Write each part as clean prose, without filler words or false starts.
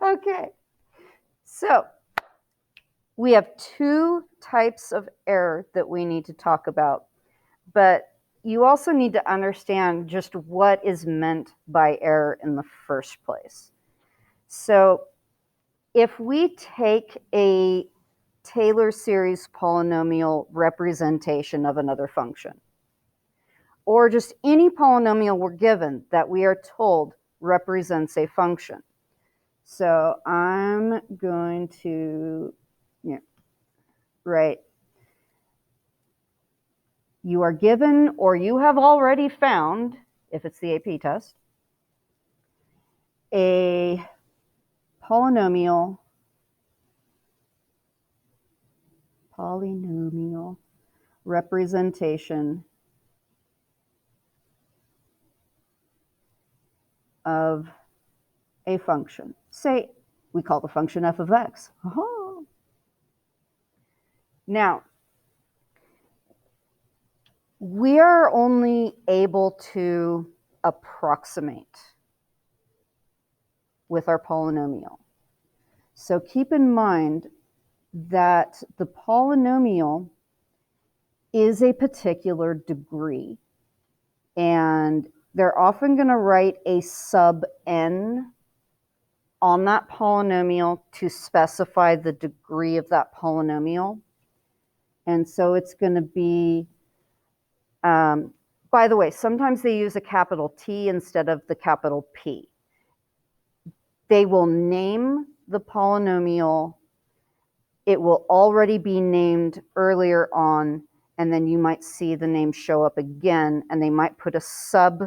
Okay, so we have two types of error that we need to talk about, but you also need to understand just what is meant by error in the first place. So if we take a Taylor series polynomial representation of another function, or just any polynomial we're given that we are told represents a function. So I'm going to write, you are given, or you have already found, if it's the AP test, a polynomial representation of a function. Say we call the function f of x. Now, we are only able to approximate with our polynomial. So keep in mind that the polynomial is a particular degree, and they're often going to write a sub n on that polynomial to specify the degree of that polynomial. And so it's going to be, by the way, sometimes they use a capital T instead of the capital P. They will name the polynomial. It will already be named earlier on, and then you might see the name show up again, and they might put a sub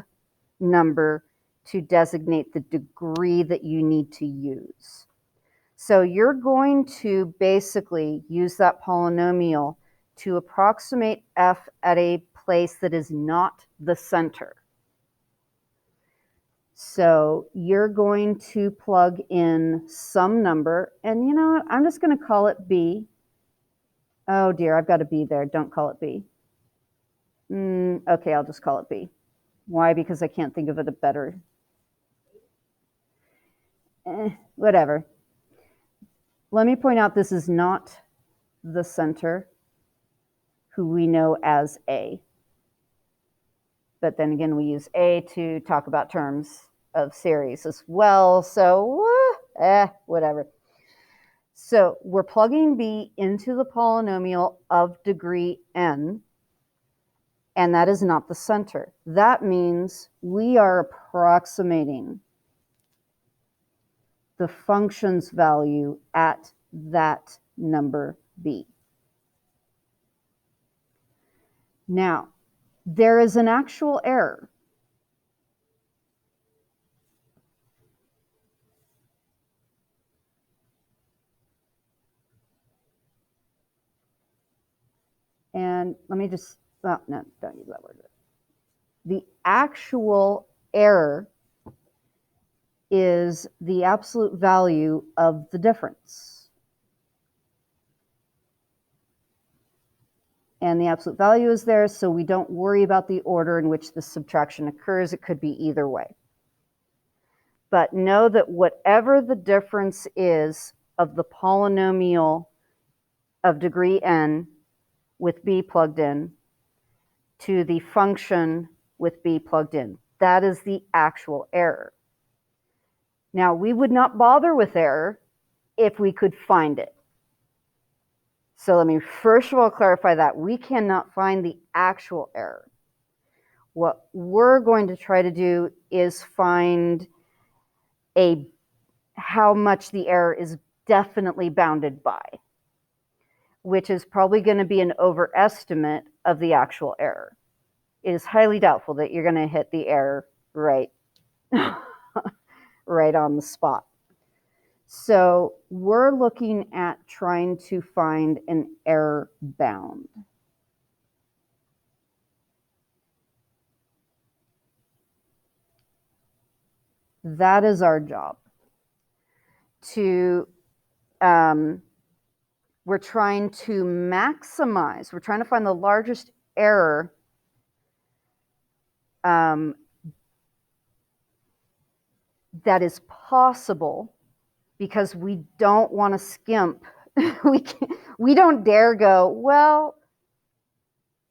number to designate the degree that you need to use. So you're going to basically use that polynomial to approximate f at a place that is not the center. So you're going to plug in some number, and you know what, I'm just going to call it b. Oh dear, I've got a b there. Don't call it b. Okay, I'll just call it b. Why? Because I can't think of it a better. Whatever. Let me point out this is not the center, who we know as A. But then again, we use A to talk about terms of series as well. So, whatever. So we're plugging B into the polynomial of degree n, and that is not the center. That means we are approximating the function's value at that number B. Now, there is an actual error. And let me just, no, don't use that word. The actual error is the absolute value of the difference. And the absolute value is there, so we don't worry about the order in which the subtraction occurs. It could be either way. But know that whatever the difference is of the polynomial of degree n with b plugged in to the function with b plugged in, that is the actual error. Now, we would not bother with error if we could find it. So let me first of all clarify that. We cannot find the actual error. What we're going to try to do is find how much the error is definitely bounded by, which is probably going to be an overestimate of the actual error. It is highly doubtful that you're going to hit the error right, right on the spot. So we're looking at trying to find an error bound. That is our job. We're trying to maximize, we're trying to find the largest error that is possible because we don't want to skimp. we don't dare go, well,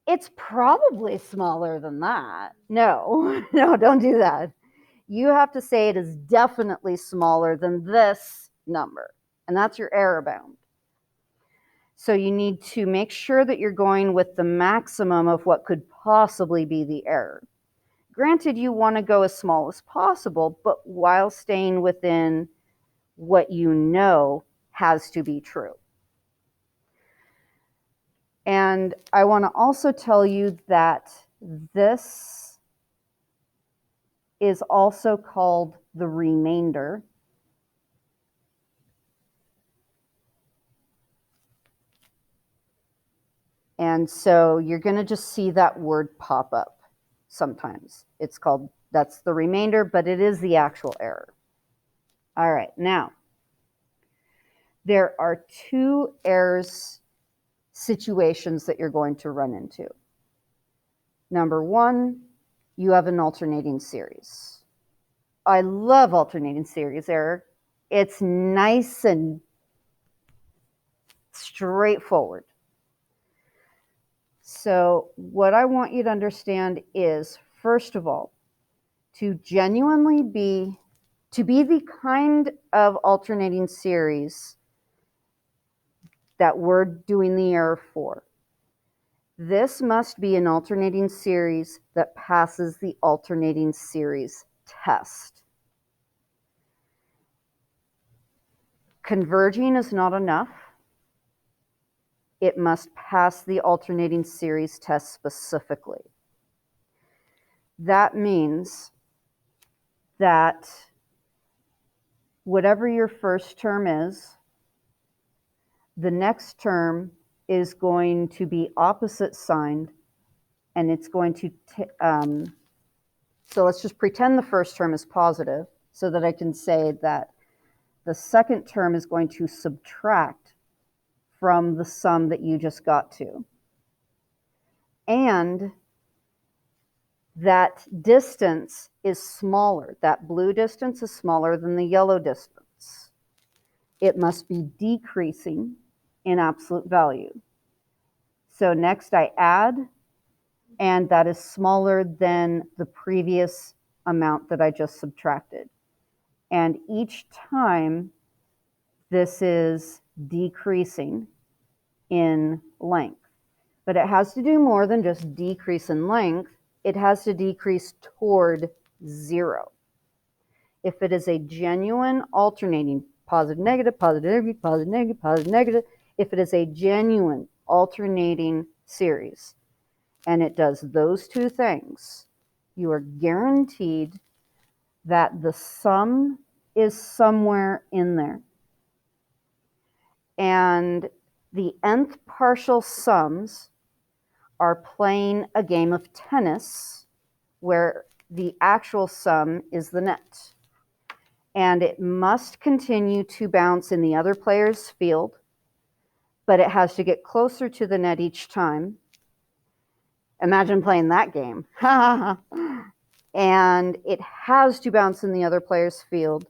it's probably smaller than that. No, no, don't do that. You have to say it is definitely smaller than this number, and that's your error bound. So you need to make sure that you're going with the maximum of what could possibly be the error. Granted, you want to go as small as possible, but while staying within what you know has to be true. And I want to also tell you that this is also called the remainder. And so you're going to just see that word pop up sometimes. It's called, that's the remainder, but it is the actual error. All right, now, there are two errors situations that you're going to run into. Number one, you have an alternating series. I love alternating series error. It's nice and straightforward. So what I want you to understand is, first of all, to genuinely be the kind of alternating series that we're doing the error for, this must be an alternating series that passes the alternating series test. Converging is not enough. It must pass the alternating series test specifically. That means that whatever your first term is, the next term is going to be opposite signed, and it's going to, so let's just pretend the first term is positive so that I can say that the second term is going to subtract from the sum that you just got to. And that distance is smaller. That blue distance is smaller than the yellow distance. It must be decreasing in absolute value. So next I add, and that is smaller than the previous amount that I just subtracted. And each time this is decreasing in length. But it has to do more than just decrease in length. It has to decrease toward 0. If it is a genuine alternating positive, negative, positive, positive, negative, positive, negative, if it is a genuine alternating series and it does those two things, you are guaranteed that the sum is somewhere in there. And the nth partial sums are playing a game of tennis where the actual sum is the net. And it must continue to bounce in the other player's field, but it has to get closer to the net each time. Imagine playing that game. And it has to bounce in the other player's field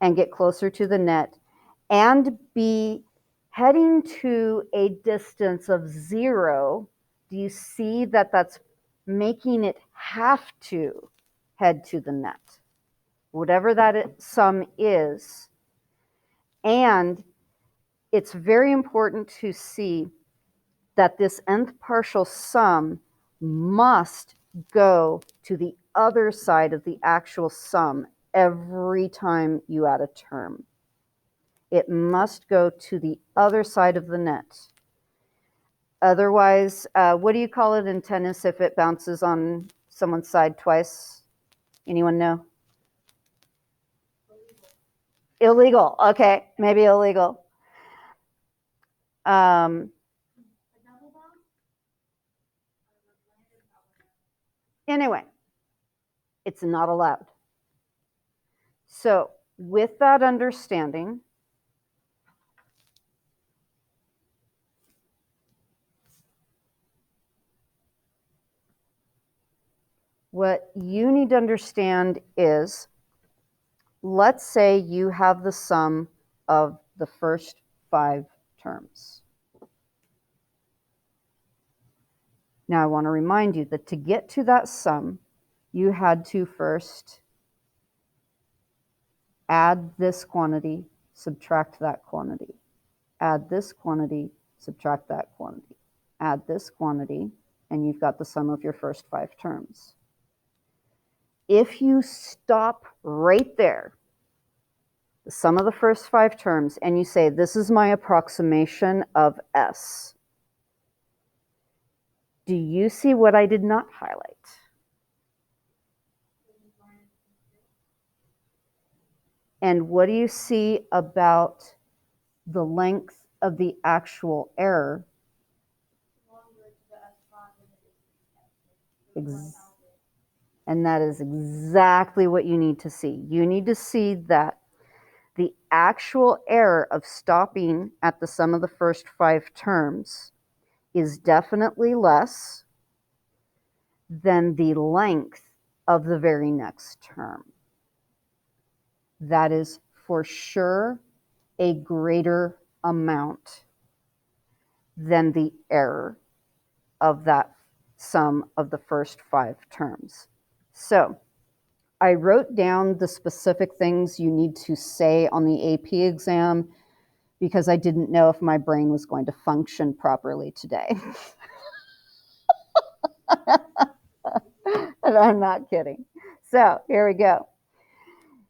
and get closer to the net and be heading to a distance of 0. Do you see that that's making it have to head to the net? Whatever that sum is. And it's very important to see that this nth partial sum must go to the other side of the actual sum every time you add a term. It must go to the other side of the net. Otherwise, what do you call it in tennis if it bounces on someone's side twice? Anyone know? Illegal. Okay, maybe illegal. Anyway, it's not allowed. So with that understanding, what you need to understand is, let's say you have the sum of the first 5 terms. Now I want to remind you that to get to that sum, you had to first add this quantity, subtract that quantity. Add this quantity, subtract that quantity. Add this quantity, and you've got the sum of your first 5 terms. If you stop right there, the sum of the first 5 terms, and you say, this is my approximation of S, do you see what I did not highlight? And what do you see about the length of the actual error? And that is exactly what you need to see. You need to see that the actual error of stopping at the sum of the first 5 terms is definitely less than the length of the very next term. That is for sure a greater amount than the error of that sum of the first 5 terms. So I wrote down the specific things you need to say on the AP exam because I didn't know if my brain was going to function properly today. And I'm not kidding. So here we go.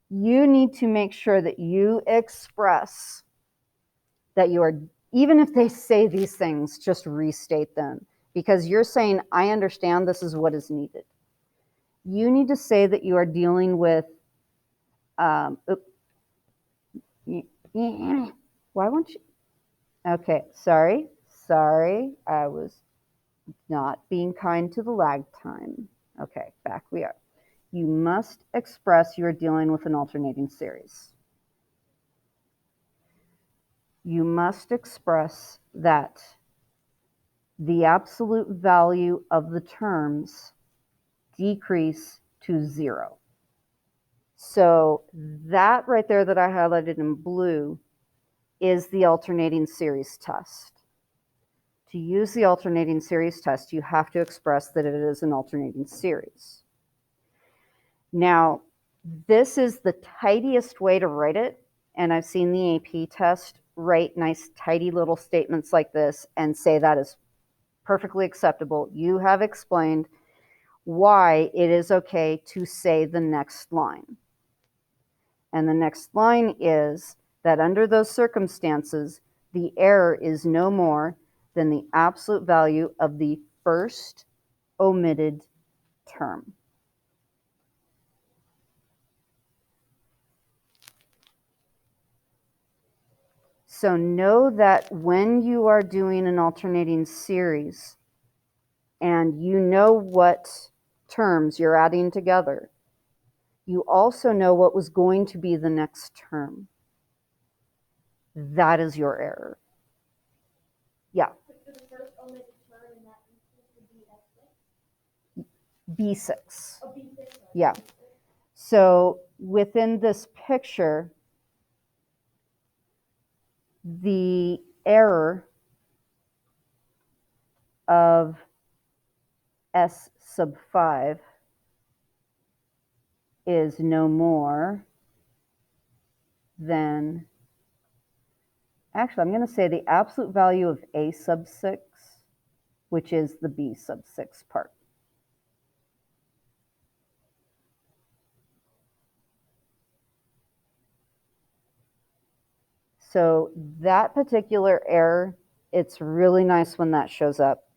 You need to make sure that you express that you are, even if they say these things, just restate them. Because you're saying, I understand this is what is needed. You need to say that you are dealing with, why won't you? Okay, sorry, I was not being kind to the lag time. Okay, back we are. You must express you are dealing with an alternating series. You must express that the absolute value of the terms decrease to 0. So that right there that I highlighted in blue is the alternating series test. To use the alternating series test, you have to express that it is an alternating series. Now, this is the tidiest way to write it, and I've seen the AP test write nice, tidy little statements like this and say that is perfectly acceptable. You have explained why it is okay to say the next line. And the next line is that under those circumstances, the error is no more than the absolute value of the first omitted term. So know that when you are doing an alternating series and you know what terms you're adding together, you also know what was going to be the next term. That is your error. Yeah. For the first omitted term in that instance would be S6. B6. Oh, B6. Yeah. So within this picture, the error of S sub 5 is no more than, actually, I'm going to say the absolute value of A sub 6, which is the B sub 6 part. So that particular error, it's really nice when that shows up.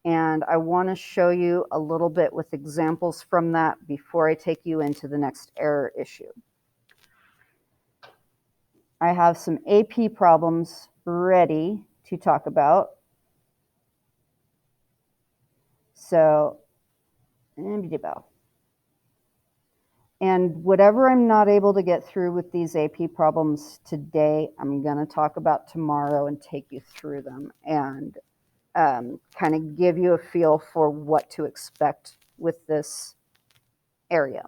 And I want to show you a little bit with examples from that before I take you into the next error issue. I have some AP problems ready to talk about. So, and whatever I'm not able to get through with these AP problems today, I'm going to talk about tomorrow and take you through them and kind of give you a feel for what to expect with this area.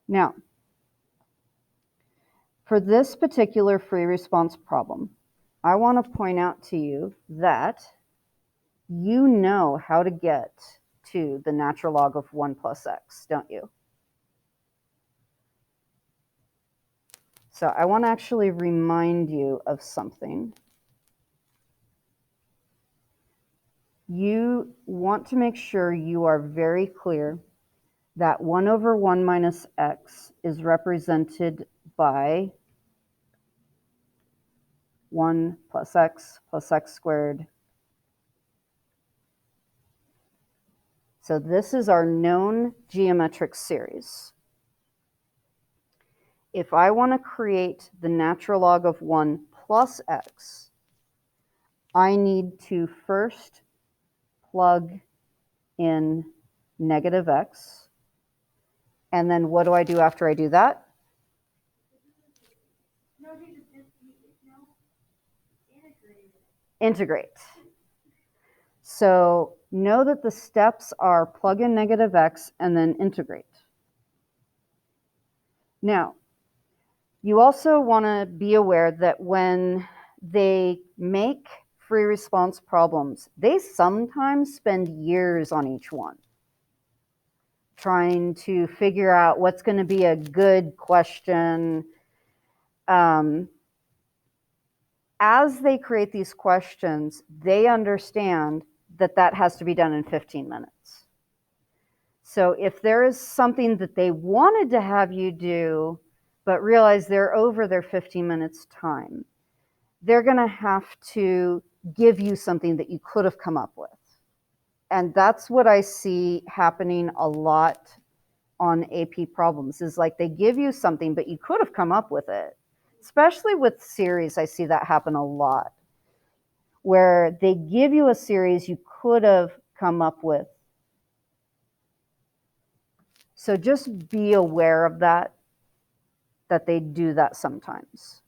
Now, For this particular free response problem, I want to point out to you that you know how to get to the natural log of 1 plus x, don't you? So I want to actually remind you of something. You want to make sure you are very clear that 1 over 1 minus x is represented by 1 plus x squared. So this is our known geometric series. If I want to create the natural log of 1 plus x, I need to first plug in negative x. And then what do I do after I do that? Integrate. So know that the steps are plug in negative x and then integrate. Now, you also want to be aware that when they make free response problems, they sometimes spend years on each one, trying to figure out what's going to be a good question. As they create these questions, they understand that that has to be done in 15 minutes. So if there is something that they wanted to have you do, but realize they're over their 15 minutes time, they're going to have to give you something that you could have come up with. And that's what I see happening a lot on AP problems, is like they give you something, but you could have come up with it. Especially with series, I see that happen a lot, where they give you a series you could have come up with. So just be aware of that they do that sometimes.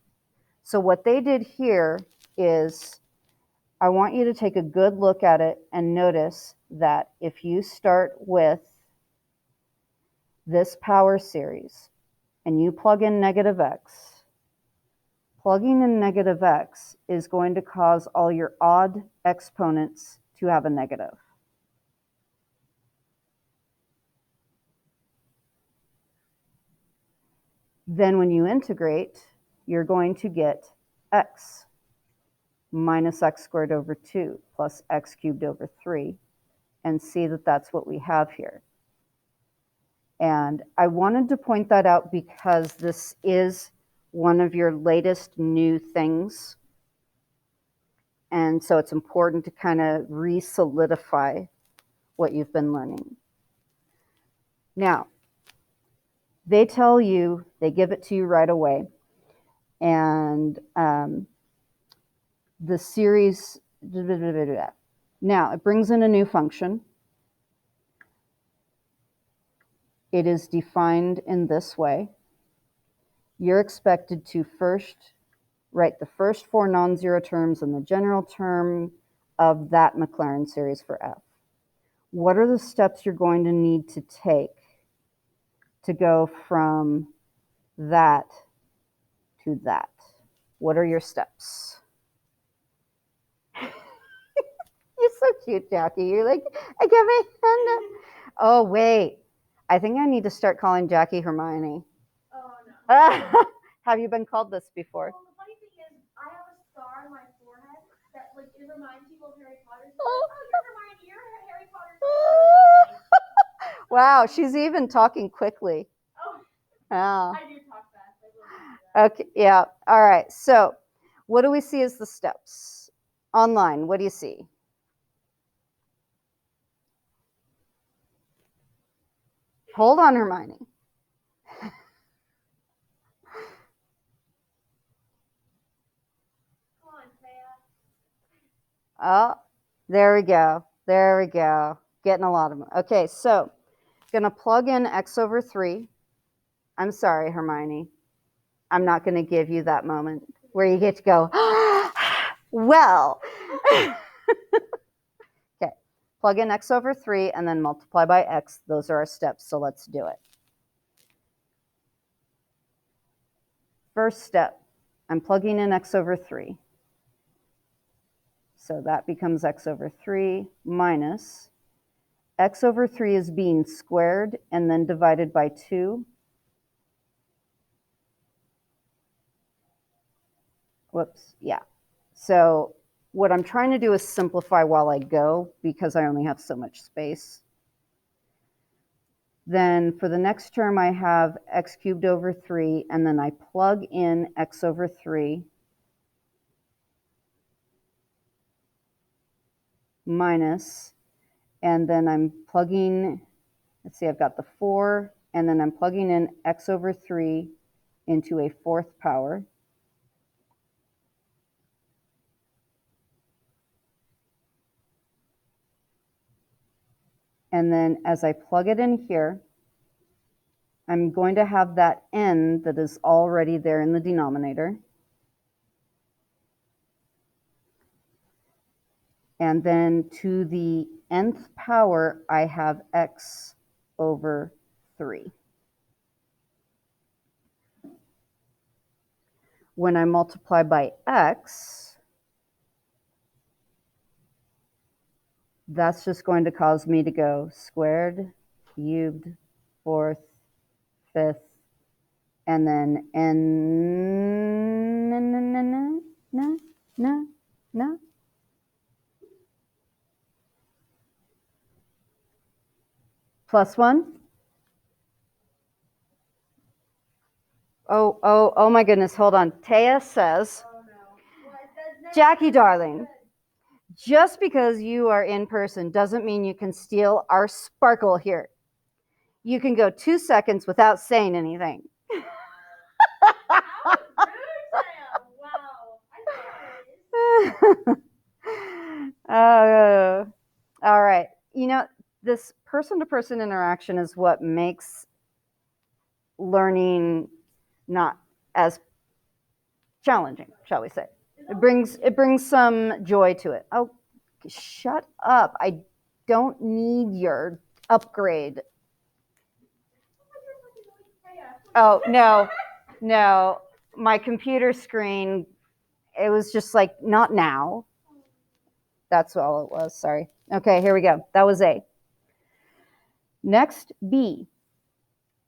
So what they did here is, I want you to take a good look at it and notice that if you start with this power series and you plug in negative x, plugging in negative x is going to cause all your odd exponents to have a negative. Then when you integrate, you're going to get x minus x squared over 2 plus x cubed over 3, and see that that's what we have here. And I wanted to point that out because this is one of your latest new things. And so it's important to kind of re-solidify what you've been learning. Now, they tell you, they give it to you right away. And the series, now it brings in a new function. It is defined in this way. You're expected to first write the first 4 non-zero terms and the general term of that Mclaren series for F. What are the steps you're going to need to take to go from that to that? What are your steps? You're so cute, Jackie. You're like, I get my hand up. Oh, wait. I think I need to start calling Jackie Hermione. Oh, no. Have you been called this before? Well, the funny thing is, I have a scar on my forehead that, like, it reminds people of Harry Potter. So Oh. like, oh, you're Hermione, you're Harry Potter. Wow, she's even talking quickly. Oh, Yeah. I do talk fast. I will do that. Okay, yeah. All right. So what do we see as the steps? Online, what do you see? Hold on, Hermione. Come on, Thea. Oh, there we go. There we go. Getting a lot of them. Okay, so going to plug in x over 3. I'm sorry, Hermione. I'm not going to give you that moment where you get to go, well. Okay, plug in x over 3 and then multiply by x. Those are our steps, so let's do it. first step, I'm plugging in x over 3. So that becomes x over 3 minus x over 3 is being squared and then divided by 2. Whoops, yeah. So what I'm trying to do is simplify while I go because I only have so much space. Then for the next term, I have x cubed over 3, and then I plug in x over 3 minus, and then I'm plugging, let's see, I've got the 4, and then I'm plugging in x over 3 into a 4th power. And then as I plug it in here, I'm going to have that n that is already there in the denominator. And then to the nth power, I have x over 3. When I multiply by x, that's just going to cause me to go squared, cubed, 4th, 5th, and then no. Plus 1. Oh my goodness, hold on. Taya says, Oh no. What? That's Jackie, darling, just because you are in person doesn't mean you can steal our sparkle here. You can go 2 seconds without saying anything. That was rude, Sam. Wow. I know All right. You know, this person-to-person interaction is what makes learning not as challenging, shall we say. It brings some joy to it. Oh, shut up. I don't need your upgrade. Oh, no. My computer screen, it was just like, not now. That's all it was, sorry. Okay, here we go. That was A. Next, B.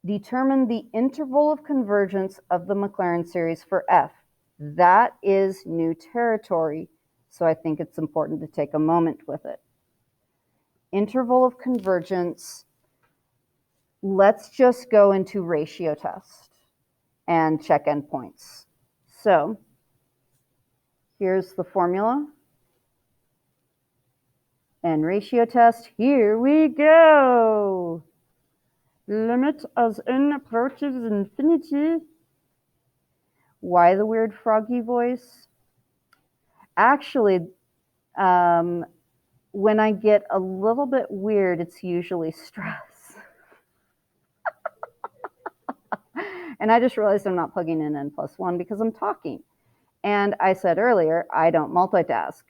Determine the interval of convergence of the Mclaren series for F. That is new territory, so I think it's important to take a moment with it. Interval of convergence, let's just go into ratio test and check endpoints. So here's the formula. And ratio test, here we go. Limit as n approaches infinity. Why the weird froggy voice? Actually, when I get a little bit weird, it's usually stress. And I just realized I'm not plugging in n+1 because I'm talking. And I said earlier, I don't multitask.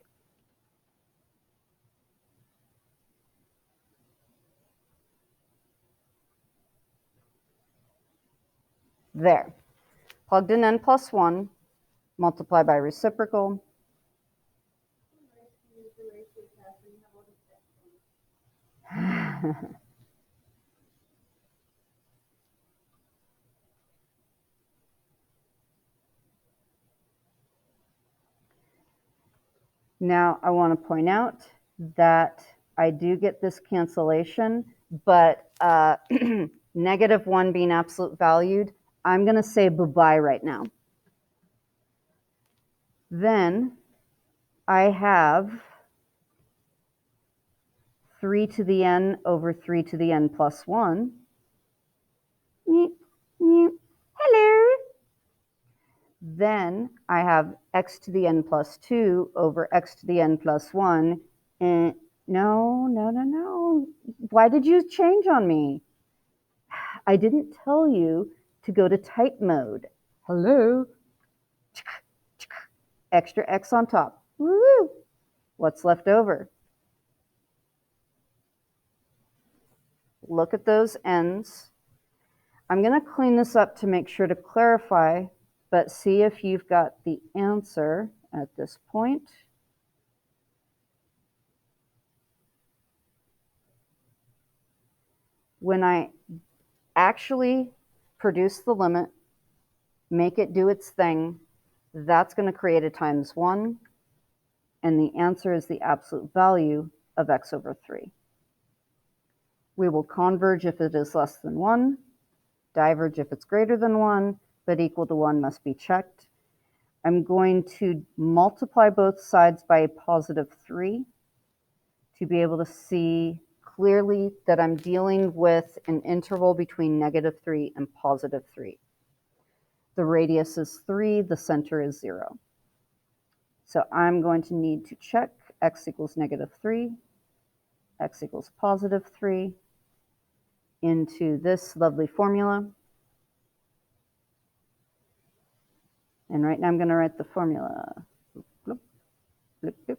There. Plugged in n+1, multiply by reciprocal. Now, I want to point out that I do get this cancellation, but -1 being absolute valued, I'm going to say bye-bye right now. Then I have 3 to the n over 3 to the n+1. Hello. Then I have x to the n+2 over x to the n+1. And no. Why did you change on me? I didn't tell you to go to type mode. Hello. Extra x on top. Woo! What's left over? Look at those n's. I'm going to clean this up to make sure to clarify But see if you've got the answer at this point. When I actually produce the limit, make it do its thing, that's going to create a times 1, and the answer is the absolute value of x over 3. We will converge if it is less than 1, diverge if it's greater than 1, but equal to 1 must be checked. I'm going to multiply both sides by a positive 3 to be able to see clearly that I'm dealing with an interval between -3 and +3. The radius is 3, the center is 0. So I'm going to need to check x equals -3, x equals +3 into this lovely formula. And right now I'm going to write the formula. Bloop, bloop, bloop.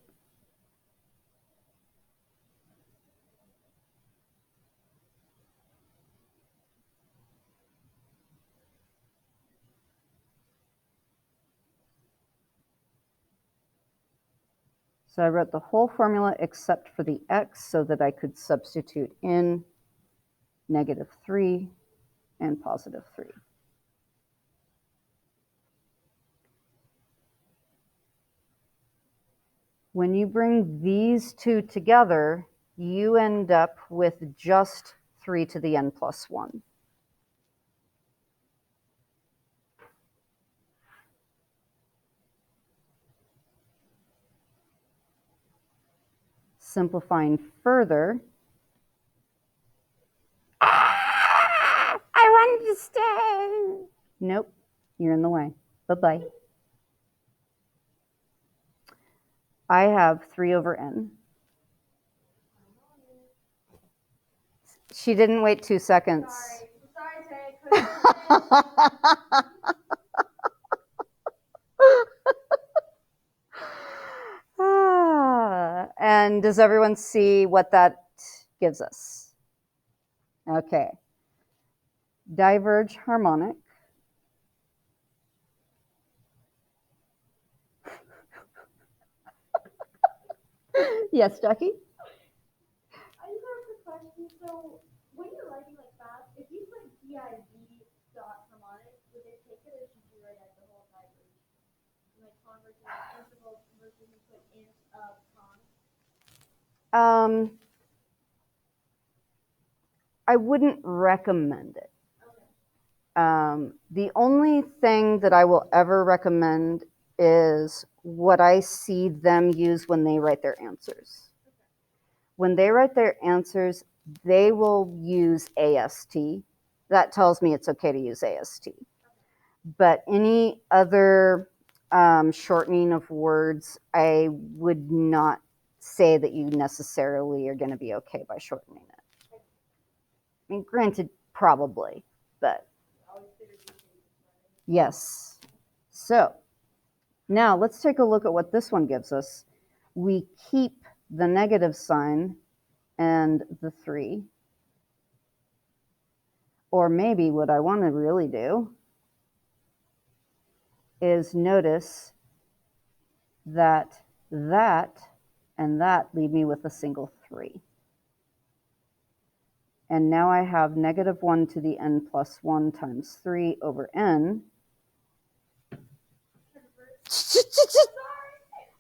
So I wrote the whole formula except for the x so that I could substitute in -3 and +3. When you bring these two together, you end up with just 3 to the n plus 1. Simplifying further, I wanted to stay. Nope, you're in the way. Bye-bye. I have 3 over n. She didn't wait 2 seconds. Sorry, Tay. And does everyone see what that gives us? Okay. Diverge harmonic. Yes, Jackie? I just have a question. So when you're writing like that, if you put div dot harmonic, would it take it or should you write out the whole diverge? Like convergence interval versus you put int of con? I wouldn't recommend it. Okay. The only thing that I will ever recommend is what I see them use when they write their answers. When they write their answers, they will use AST. That tells me it's okay to use AST. But any other shortening of words, I would not say that you necessarily are going to be okay by shortening it. I mean, granted, probably, but yes. So now let's take a look at what this one gives us. We keep the negative sign and the 3. Or maybe what I want to really do is notice that that and that leave me with a single 3. And now I have -1 to the n plus 1 times 3 over n.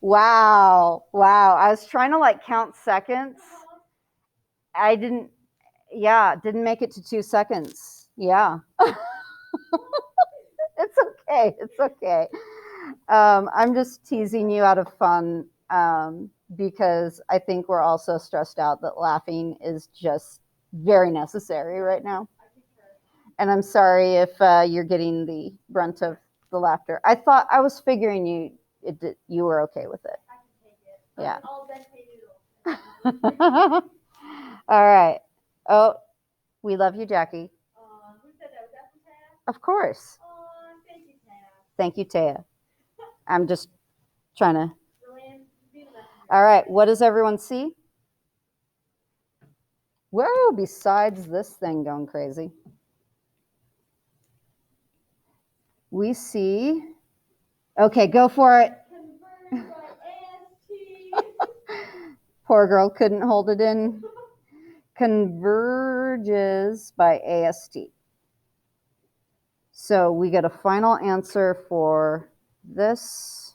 Wow, wow. I was trying to like count seconds. I didn't make it to 2 seconds. Yeah. It's okay. It's okay. I'm just teasing you out of fun because I think we're all so stressed out that laughing is just very necessary right now. And I'm sorry if you're getting the brunt of the laughter. I was figuring you were okay with it. I can take it. Yeah. I'll then pay noodles. All right. Oh, we love you, Jackie. Who said that? Was that from Taya? Of course. Thank you, Taya. Thank you, Taya. I'm just trying to. Brilliant. All right. What does everyone see? Whoa, besides this thing going crazy. we see, okay, go for it. Converge by AST. Poor girl couldn't hold it in. Converges by AST. So we get a final answer for this.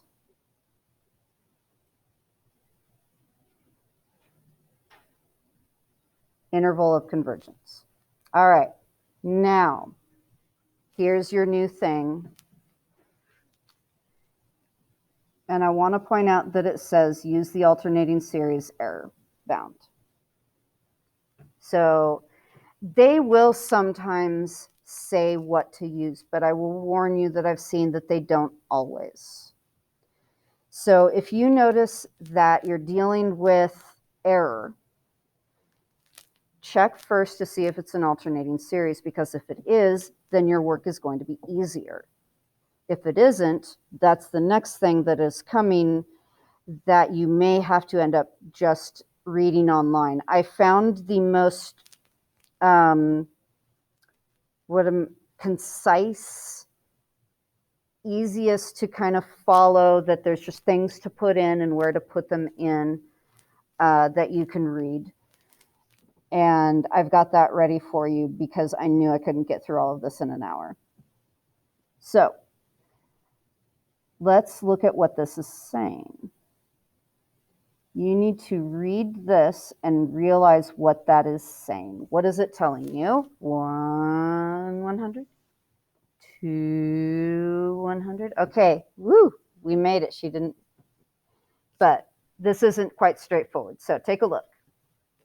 Interval of convergence. All right, now here's your new thing. And I want to point out that it says use the alternating series error bound. So they will sometimes say what to use, but I will warn you that I've seen that they don't always. So if you notice that you're dealing with error, check first to see if it's an alternating series, because if it is, then your work is going to be easier. If it isn't, that's the next thing that is coming that you may have to end up just reading online. I found the most concise, easiest to kind of follow, that there's just things to put in and where to put them in that you can read. And I've got that ready for you because I knew I couldn't get through all of this in an hour. So let's look at what this is saying. You need to read this and realize what that is saying. What is it telling you? 100? 100? Okay, woo, we made it. She didn't, but this isn't quite straightforward. So take a look.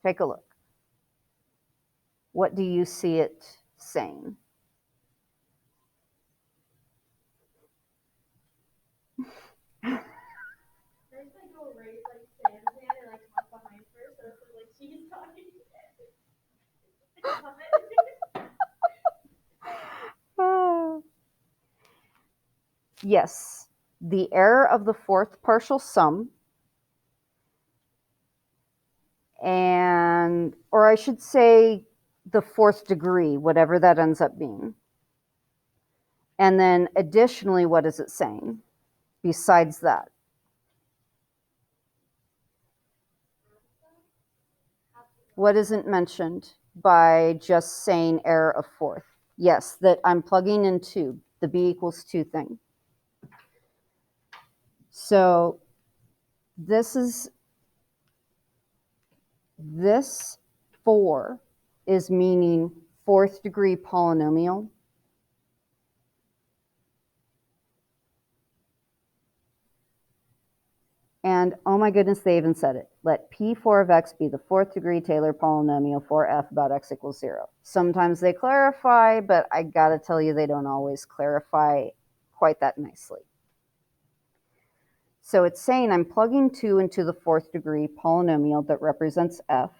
Take a look. What do you see it saying? There's like a raise like Sandman and I come up behind her, so it's like she's talking. Yes, the error of the fourth partial sum, and, or I should say the fourth degree, whatever that ends up being. And then additionally, what is it saying besides that? What isn't mentioned by just saying error of fourth? Yes, that I'm plugging in 2, the b equals 2 thing. So this 4 is meaning fourth degree polynomial. And oh my goodness, they even said it. Let P4 of x be the fourth degree Taylor polynomial for f about x equals 0. Sometimes they clarify, but I gotta tell you, they don't always clarify quite that nicely. So it's saying I'm plugging 2 into the fourth degree polynomial that represents f.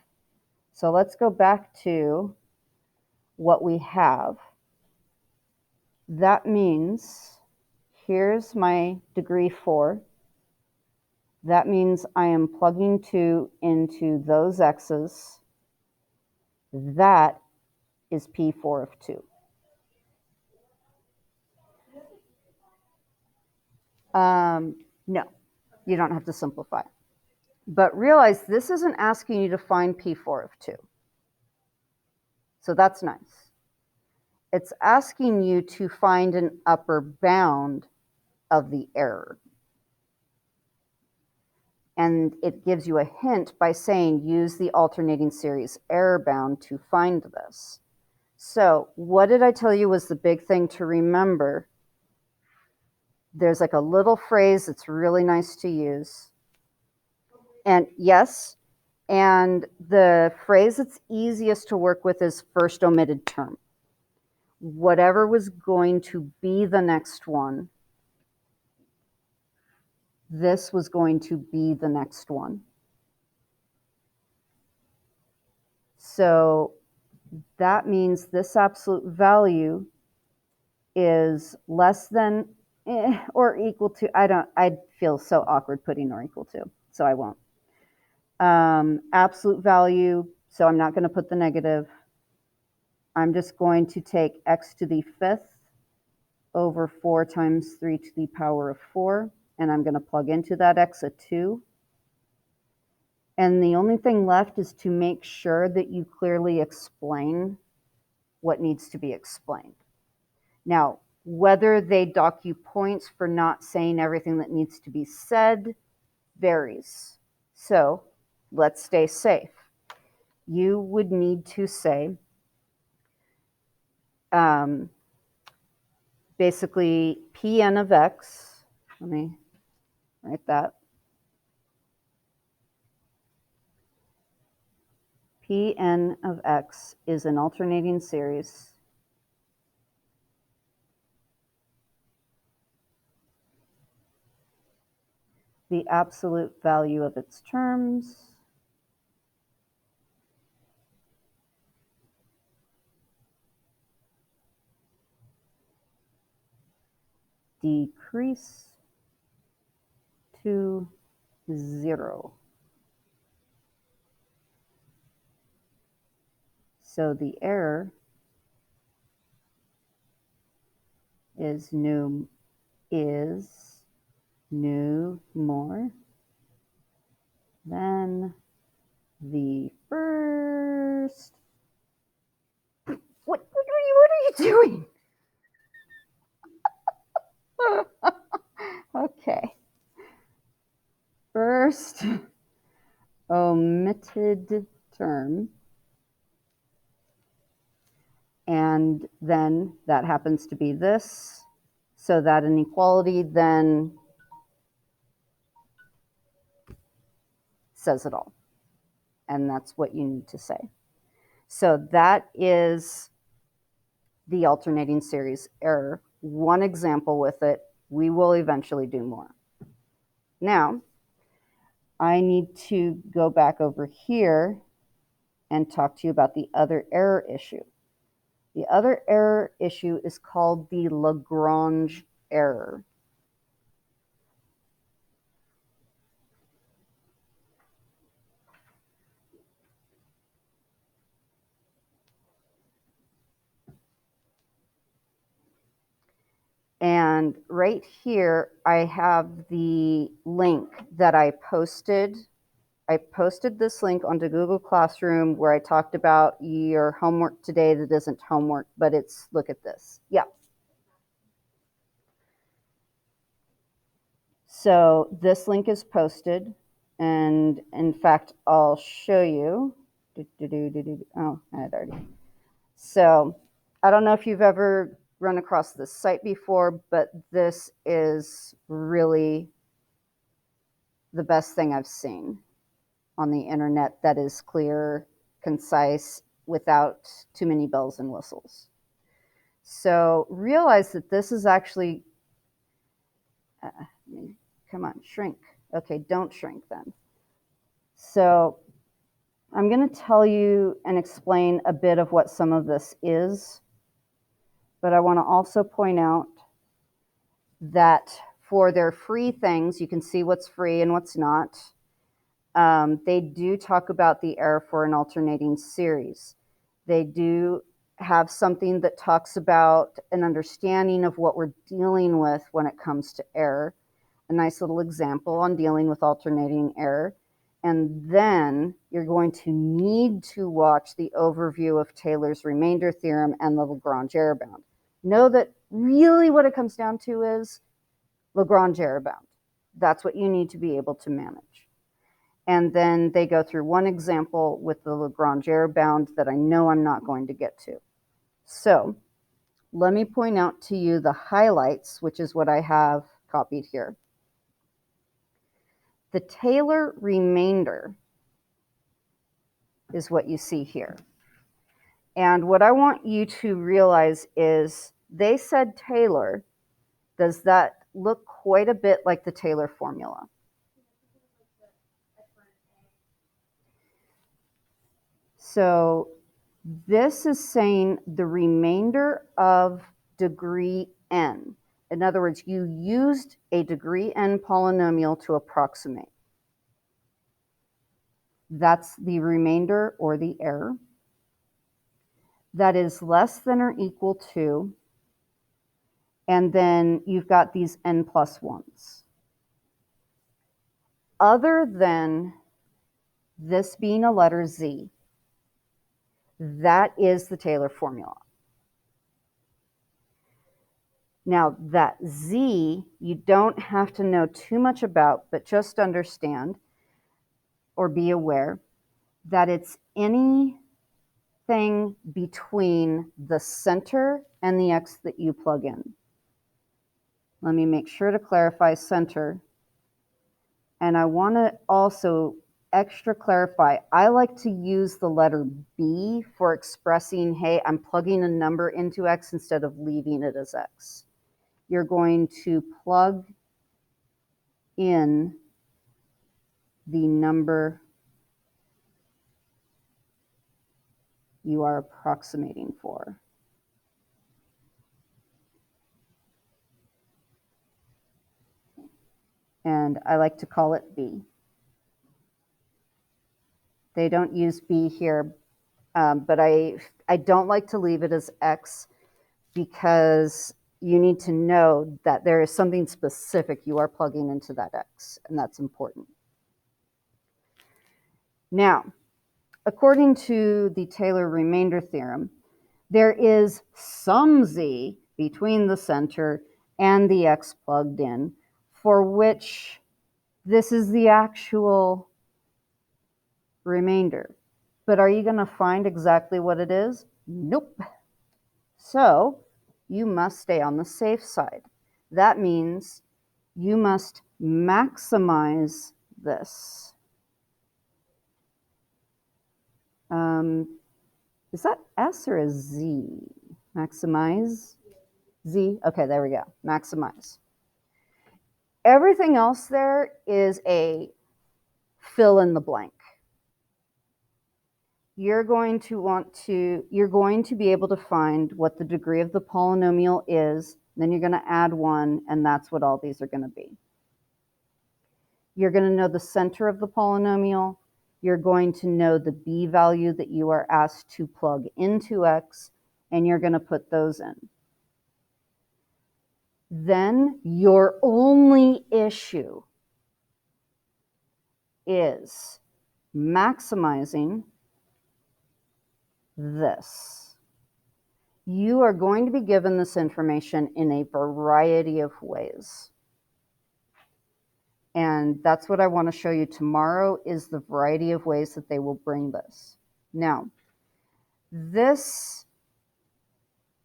So let's go back to what we have. That means here's my degree 4. That means I am plugging 2 into those x's. That is P4 of 2. No, you don't have to simplify. But realize this isn't asking you to find P4 of 2. So that's nice. It's asking you to find an upper bound of the error. And it gives you a hint by saying use the alternating series error bound to find this. So what did I tell you was the big thing to remember? There's like a little phrase that's really nice to use. And yes, and the phrase that's easiest to work with is first omitted term. Whatever was going to be the next one, this was going to be the next one. So that means this absolute value is less than or equal to, I'd feel so awkward putting or equal to, so I won't. Absolute value, so I'm not going to put the negative. I'm just going to take x to the 5th over 4 times 3 to the power of 4, and I'm going to plug into that x a 2. And the only thing left is to make sure that you clearly explain what needs to be explained. Now, whether they dock you points for not saying everything that needs to be said varies. So let's stay safe. You would need to say, basically, Pn of x, let me write that. Pn of x is an alternating series the absolute value of its terms decrease to 0. So the error is no more than the first. What are you doing? Okay. First omitted term. And then that happens to be this. So that inequality then says it all. And that's what you need to say. So that is the alternating series error. One example with it. We will eventually do more. Now, I need to go back over here and talk to you about the other error issue. The other error issue is called the Lagrange error. And right here, I have the link that I posted. I posted this link onto Google Classroom where I talked about your homework today that isn't homework, but it's, look at this. Yeah. So this link is posted. And in fact, I'll show you. Oh, I had already. So I don't know if you've ever run across this site before, but this is really the best thing I've seen on the internet that is clear, concise, without too many bells and whistles. So realize that this is actually, come on, shrink. Okay, don't shrink then. So I'm going to tell you and explain a bit of what some of this is, but I want to also point out that for their free things, you can see what's free and what's not. They do talk about the error for an alternating series. They do have something that talks about an understanding of what we're dealing with when it comes to error. A nice little example on dealing with alternating error. And then you're going to need to watch the overview of Taylor's remainder theorem and the Lagrange error bound. Know that really what it comes down to is Lagrange error bound. That's what you need to be able to manage. And then they go through one example with the Lagrange error bound that I know I'm not going to get to. So let me point out to you the highlights, which is what I have copied here. The Taylor remainder is what you see here. And what I want you to realize is they said Taylor. Does that look quite a bit like the Taylor formula? So this is saying the remainder of degree n. In other words, you used a degree n polynomial to approximate. That's the remainder or the error. That is less than or equal to, And then you've got these n plus 1s. Other than this being a letter z, that is the Taylor formula. Now, that z, you don't have to know too much about, but just understand or be aware that it's anything between the center and the x that you plug in. Let me make sure to clarify center. And I want to also extra clarify, I like to use the letter B for expressing, hey, I'm plugging a number into x instead of leaving it as x. You're going to plug in the number you are approximating for. And I like to call it B. They don't use B here, but I don't like to leave it as x because you need to know that there is something specific you are plugging into that x, and that's important. Now, according to the Taylor remainder theorem, there is some z between the center and the x plugged in, for which this is the actual remainder. But are you going to find exactly what it is? Nope. So you must stay on the safe side. That means you must maximize this. Is that S or a Z? Maximize? Z? Okay, there we go. Maximize. Everything else there is a fill in the blank. You're going to be able to find what the degree of the polynomial is, then you're going to add 1, and that's what all these are going to be. You're going to know the center of the polynomial. You're going to know the b value that you are asked to plug into x, and you're going to put those in. Then your only issue is maximizing this. You are going to be given this information in a variety of ways. And that's what I want to show you tomorrow, is the variety of ways that they will bring this. Now, this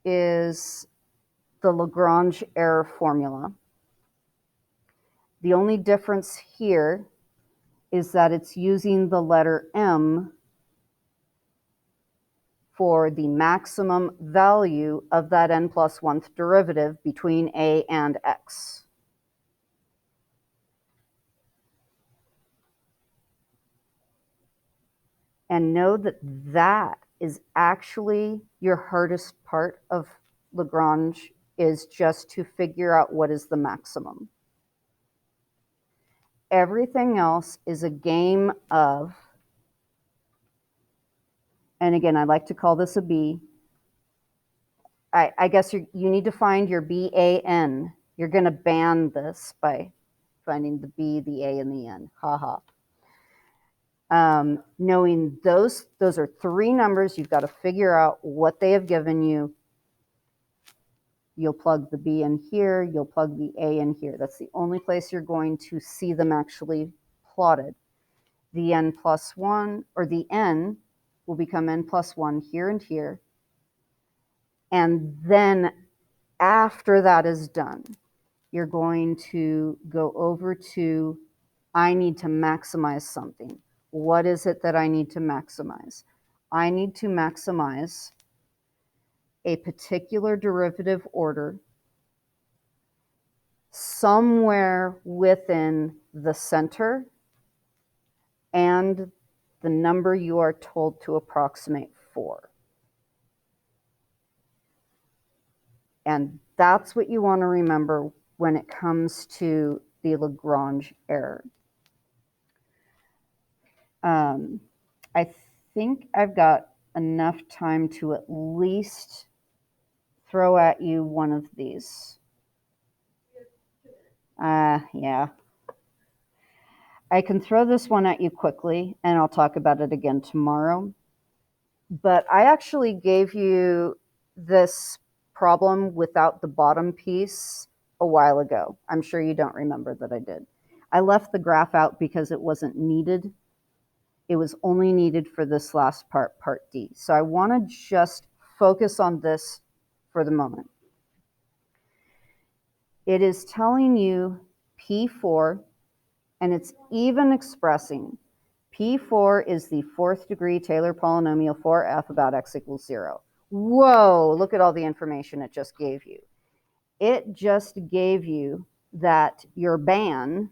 is the Lagrange error formula. The only difference here is that it's using the letter m for the maximum value of that n plus 1th derivative between a and x. And know that that is actually your hardest part of Lagrange, is just to figure out what is the maximum. Everything else is a game of, and again, I like to call this a B. I guess you need to find your BAN. You're going to ban this by finding the B, the A, and the N. Ha ha. Knowing those are 3 numbers, you've got to figure out what they have given you. You'll plug the B in here, you'll plug the A in here. That's the only place you're going to see them actually plotted. The n plus 1, or the n, will become n plus 1 here and here. And then after that is done, you're going to go over to, I need to maximize something. What is it that I need to maximize? I need to maximize a particular derivative order somewhere within the center and the number you are told to approximate for. And that's what you want to remember when it comes to the Lagrange error. I think I've got enough time to at least throw at you one of these. Yeah. I can throw this one at you quickly, and I'll talk about it again tomorrow. But I actually gave you this problem without the bottom piece a while ago. I'm sure you don't remember that I did. I left the graph out because it wasn't needed. It was only needed for this last part, part D. So I want to just focus on this for the moment. It is telling you P4, and it's even expressing P4 is the fourth degree Taylor polynomial for f about x equals 0. Whoa, look at all the information it just gave you. It just gave you that your band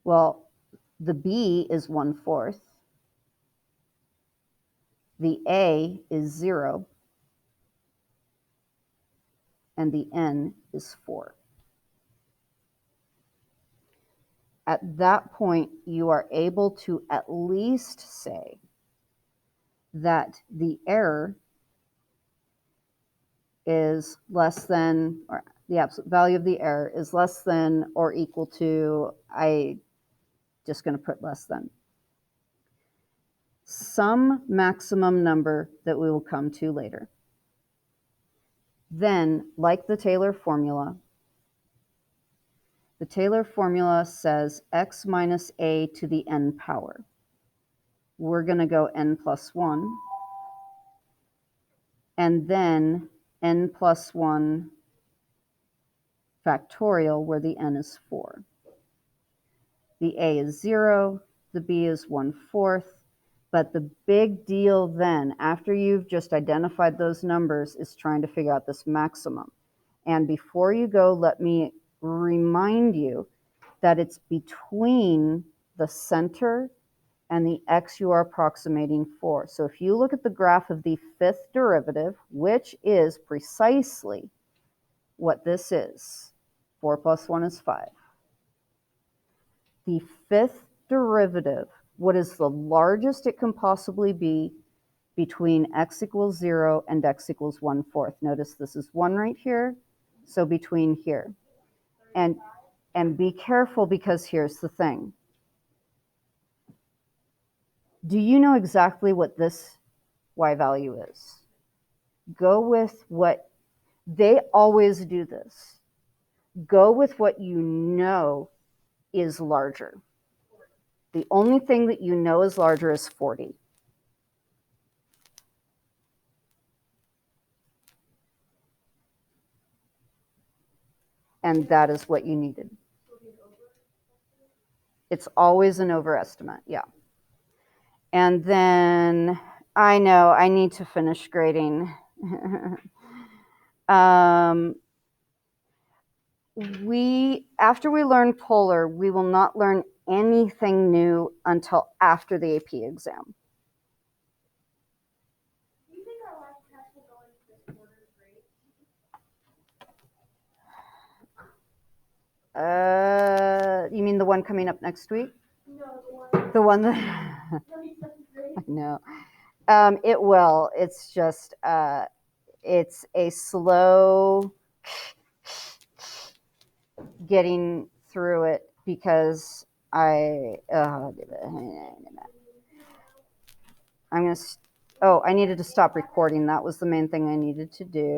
well, the B is 1/4, the A is 0, and the N is 4. At that point, you are able to at least say that the error is less than, or the absolute value of the error is less than or equal to, I just going to put less than, some maximum number that we will come to later. Then, like the Taylor formula says x minus a to the n power. We're going to go n plus 1, and then n plus 1 factorial, where the n is 4. The a is 0, the b is 1/4, but the big deal then, after you've just identified those numbers, is trying to figure out this maximum. And before you go, let me remind you that it's between the center and the x you are approximating for. So if you look at the graph of the fifth derivative, which is precisely what this is, 4 plus 1 is 5. The fifth derivative, what is the largest it can possibly be between x equals 0 and x equals 1/4? Notice this is 1 right here, so between here. And be careful, because here's the thing. Do you know exactly what this y value is? Go with what, they always do this. Go with what you know is larger. The only thing that you know is larger is 40. And that is what you needed. It's always an overestimate, yeah. And then, I know, I need to finish grading. After we learn polar, we will not learn anything new until after the AP exam. Do you think our last test will go into this quarter's grade? You mean the one coming up next week? No, the one. The one that, 27th grade. no. It will. It's just, it's a slow getting through it, because I'm going to, I needed to stop recording. That was the main thing I needed to do.